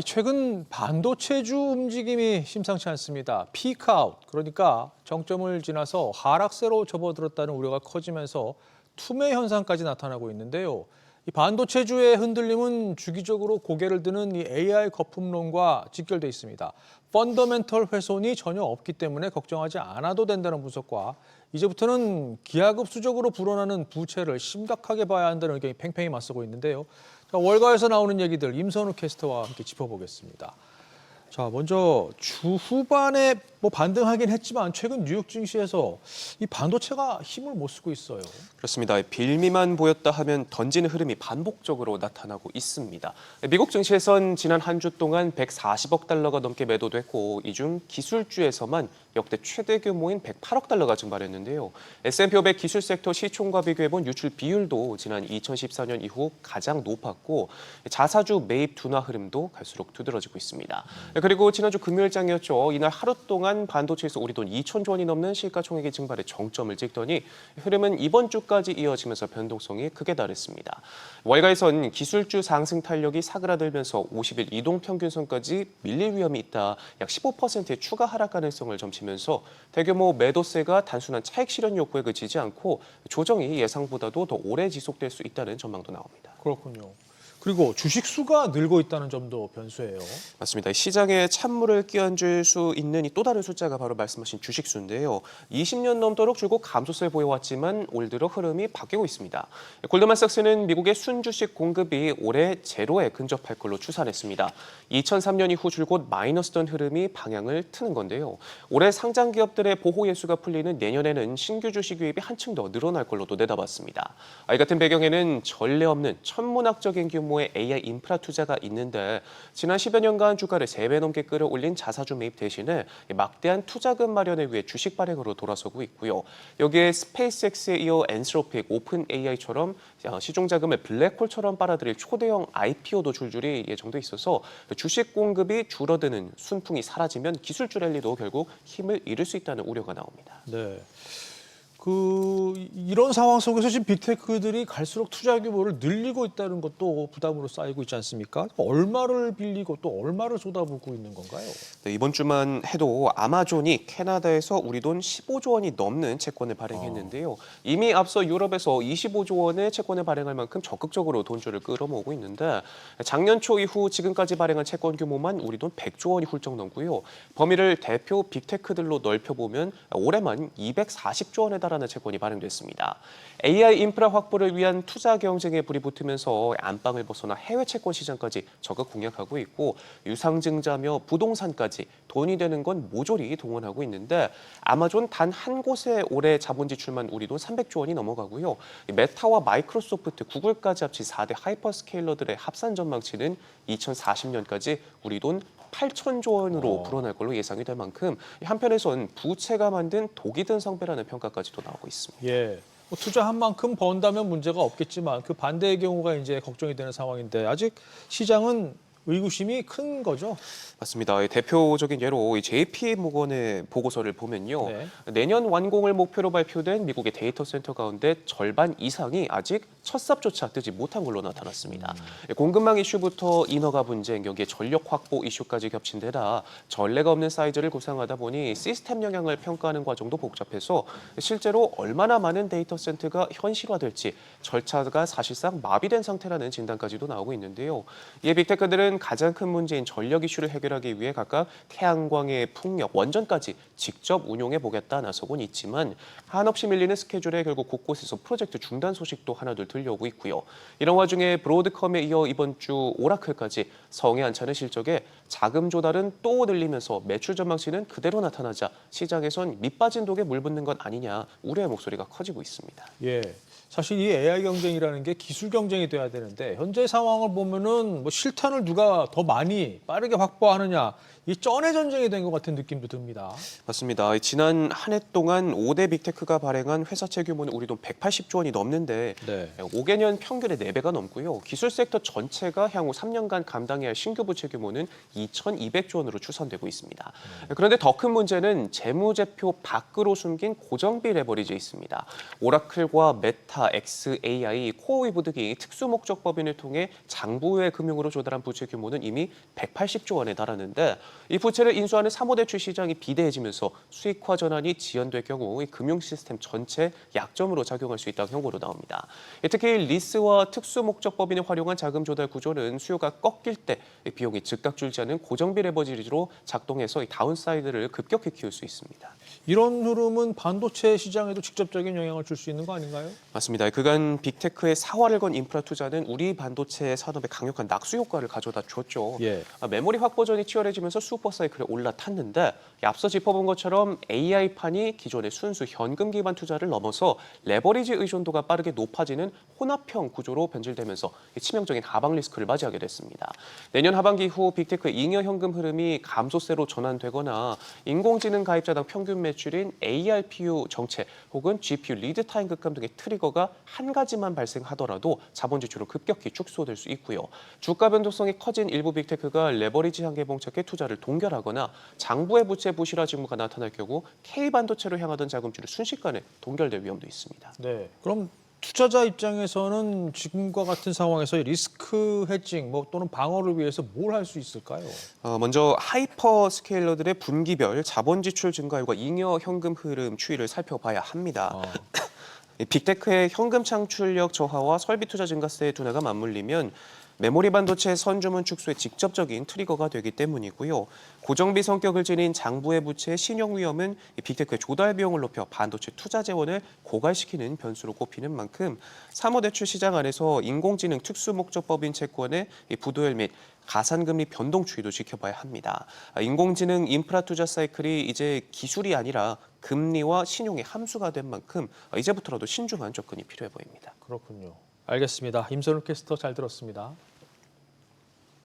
최근 반도체주 움직임이 심상치 않습니다. 피크아웃, 그러니까 정점을 지나서 하락세로 접어들었다는 우려가 커지면서 투매 현상까지 나타나고 있는데요. 이 반도체주의 흔들림은 주기적으로 고개를 드는 이 AI 거품론과 직결돼 있습니다. 펀더멘털 훼손이 전혀 없기 때문에 걱정하지 않아도 된다는 분석과 이제부터는 기하급수적으로 불어나는 부채를 심각하게 봐야 한다는 의견이 팽팽히 맞서고 있는데요. 자, 월가에서 나오는 얘기들 임선우 캐스터와 함께 짚어보겠습니다. 자, 먼저 주 후반에 반등하긴 했지만 최근 뉴욕 증시에서 이 반도체가 힘을 못 쓰고 있어요. 그렇습니다. 빌미만 보였다 하면 던지는 흐름이 반복적으로 나타나고 있습니다. 미국 증시에선 지난 한 주 동안 140억 달러가 넘게 매도됐고 이 중 기술주에서만 역대 최대 규모인 108억 달러가 증발했는데요. S&P 500 기술 섹터 시총과 비교해본 유출 비율도 지난 2014년 이후 가장 높았고 자사주 매입 둔화 흐름도 갈수록 두드러지고 있습니다. 그리고 지난주 금요일장이었죠. 이날 하루 동안 반도체에서 우리 돈 2천조 원이 넘는 시가총액이 증발해 정점을 찍더니 흐름은 이번 주까지 이어지면서 변동성이 크게 달했습니다. 월가에선 기술주 상승 탄력이 사그라들면서 50일 이동평균선까지 밀릴 위험이 있다. 약 15%의 추가 하락 가능성을 점치면서 대규모 매도세가 단순한 차익 실현 욕구에 그치지 않고 조정이 예상보다도 더 오래 지속될 수 있다는 전망도 나옵니다. 그렇군요. 그리고 주식 수가 늘고 있다는 점도 변수예요. 맞습니다. 시장에 찬물을 끼얹을 수 있는 이 또 다른 숫자가 바로 말씀하신 주식수인데요. 20년 넘도록 줄곧 감소세 보여왔지만 올 들어 흐름이 바뀌고 있습니다. 골드만삭스는 미국의 순주식 공급이 올해 제로에 근접할 걸로 추산했습니다. 2003년 이후 줄곧 마이너스던 흐름이 방향을 트는 건데요. 올해 상장 기업들의 보호 예수가 풀리는 내년에는 신규 주식 유입이 한층 더 늘어날 걸로도 내다봤습니다. 이 같은 배경에는 전례 없는 천문학적인 규모의 AI 인프라 투자가 있는데 지난 10여 년간 주가를 3배 넘게 끌어올린 자사주 매입 대신에 막대한 투자금 마련을 위해 주식 발행으로 돌아서고 있고요. 여기에 스페이스X에 이어 엔스로픽, 오픈 AI처럼 시종 자금을 블랙홀처럼 빨아들일 초대형 IPO도 줄줄이 예정돼 있어서 주식 공급이 줄어드는 순풍이 사라지면 기술주 랠리도 결국 힘을 잃을 수 있다는 우려가 나옵니다. 네. 이런 상황 속에서 지금 빅테크들이 갈수록 투자 규모를 늘리고 있다는 것도 부담으로 쌓이고 있지 않습니까? 얼마를 빌리고 또 얼마를 쏟아붓고 있는 건가요? 네, 이번 주만 해도 아마존이 캐나다에서 우리 돈 15조 원이 넘는 채권을 발행했는데요. 이미 앞서 유럽에서 25조 원의 채권을 발행할 만큼 적극적으로 돈줄을 끌어모으고 있는데 작년 초 이후 지금까지 발행한 채권 규모만 우리 돈 100조 원이 훌쩍 넘고요. 범위를 대표 빅테크들로 넓혀보면 올해만 240조 원에 달하는 채권이 발행됐습니다. AI 인프라 확보를 위한 투자 경쟁에 불이 붙으면서 안방을 벗어나 해외 채권 시장까지 적극 공략하고 있고 유상증자며 부동산까지 돈이 되는 건 모조리 동원하고 있는데 아마존 단 한 곳에 올해 자본 지출만 우리 돈 300조 원이 넘어가고요. 메타와 마이크로소프트, 구글까지 합친 4대 하이퍼스케일러들의 합산 전망치는 2040년까지 우리 돈 8천조 원으로 불어날 걸로 예상이 될 만큼 한편에선 부채가 만든 독이 든 성배라는 평가까지도 나오고 있습니다. 예. 투자한 만큼 번다면 문제가 없겠지만 그 반대의 경우가 이제 걱정이 되는 상황인데 아직 시장은 의구심이 큰 거죠? 맞습니다. 대표적인 예로 JP모건의 보고서를 보면요. 네. 내년 완공을 목표로 발표된 미국의 데이터 센터 가운데 절반 이상이 아직 첫 삽조차 뜨지 못한 걸로 나타났습니다. 공급망 이슈부터 인허가 분쟁, 여기에 전력 확보 이슈까지 겹친 데다 전례가 없는 사이즈를 구상하다 보니 시스템 영향을 평가하는 과정도 복잡해서 실제로 얼마나 많은 데이터 센터가 현실화될지 절차가 사실상 마비된 상태라는 진단까지도 나오고 있는데요. 이에 빅테크들은 가장 큰 문제인 전력 이슈를 해결하기 위해 각각 태양광의 풍력, 원전까지 직접 운용해 보겠다 나서곤 있지만 한없이 밀리는 스케줄에 결국 곳곳에서 프로젝트 중단 소식도 하나둘 들려오고 있고요. 이런 와중에 브로드컴에 이어 이번 주 오라클까지 성에 안 차는 실적에 자금 조달은 또 늘리면서 매출 전망치는 그대로 나타나자 시장에선 밑빠진 독에 물 붓는 것 아니냐 우려의 목소리가 커지고 있습니다. 예. 사실 이 AI 경쟁이라는 게 기술 경쟁이 돼야 되는데 현재 상황을 보면은 실탄을 누가 더 많이 빠르게 확보하느냐 이 쩐의 전쟁이 된 것 같은 느낌도 듭니다. 맞습니다. 지난 한 해 동안 5대 빅테크가 발행한 회사채 규모는 우리 돈 180조 원이 넘는데 네. 5개년 평균의 4배가 넘고요. 기술 섹터 전체가 향후 3년간 감당해야 할 신규 부채 규모는 2,200조 원으로 추산되고 있습니다. 그런데 더 큰 문제는 재무제표 밖으로 숨긴 고정비 레버리지에 있습니다. 오라클과 메타, XAI, 코어웨이브 등이 특수목적법인을 통해 장부의 금융으로 조달한 부채 규모는 이미 180조 원에 달하는데 이 부채를 인수하는 3호 대출 시장이 비대해지면서 수익화 전환이 지연될 경우 이 금융 시스템 전체 약점으로 작용할 수 있다는 경고로 나옵니다. 특히 리스와 특수목적법인을 활용한 자금 조달 구조는 수요가 꺾일 때 비용이 즉각 줄지 않은 고정비 레버리지로 작동해서 이 다운사이드를 급격히 키울 수 있습니다. 이런 흐름은 반도체 시장에도 직접적인 영향을 줄 수 있는 거 아닌가요? 맞습니다. 그간 빅테크의 사활을 건 인프라 투자는 우리 반도체 산업에 강력한 낙수 효과를 가져다 줬죠. 예. 메모리 확보전이 치열해지면서 슈퍼사이클에 올라탔는데 앞서 짚어본 것처럼 AI판이 기존의 순수 현금 기반 투자를 넘어서 레버리지 의존도가 빠르게 높아지는 혼합형 구조로 변질되면서 치명적인 하방 리스크를 맞이하게 됐습니다. 내년 하반기 후 빅테크 잉여 현금 흐름이 감소세로 전환되거나 인공지능 가입자당 평균 매출인 ARPU 정체 혹은 GPU 리드 타임 급감 등의 트리거가 한 가지만 발생하더라도 자본 지출은 급격히 축소될 수 있고요. 주가 변동성이 커진 일부 빅테크가 레버리지 한계 봉착해 투자를 동결하거나 장부의 부채 부실화 징후가 나타날 경우 K반도체로 향하던 자금줄이 순식간에 동결될 위험도 있습니다. 네. 그럼 투자자 입장에서는 지금과 같은 상황에서 리스크 헤징 또는 방어를 위해서 뭘 할 수 있을까요? 먼저 하이퍼 스케일러들의 분기별 자본 지출 증가율과 잉여 현금 흐름 추이를 살펴봐야 합니다. 이 빅테크의 현금 창출력 저하와 설비 투자 증가세의 둔화가 맞물리면 메모리 반도체 선주문 축소에 직접적인 트리거가 되기 때문이고요. 고정비 성격을 지닌 장부의 부채의 신용 위험은 빅테크의 조달 비용을 높여 반도체 투자 재원을 고갈시키는 변수로 꼽히는 만큼 3호 대출 시장 안에서 인공지능 특수목적법인 채권의 부도율 및 가산금리 변동 추이도 지켜봐야 합니다. 인공지능 인프라 투자 사이클이 이제 기술이 아니라 금리와 신용의 함수가 된 만큼 이제부터라도 신중한 접근이 필요해 보입니다. 그렇군요. 알겠습니다. 임선우 캐스터 잘 들었습니다.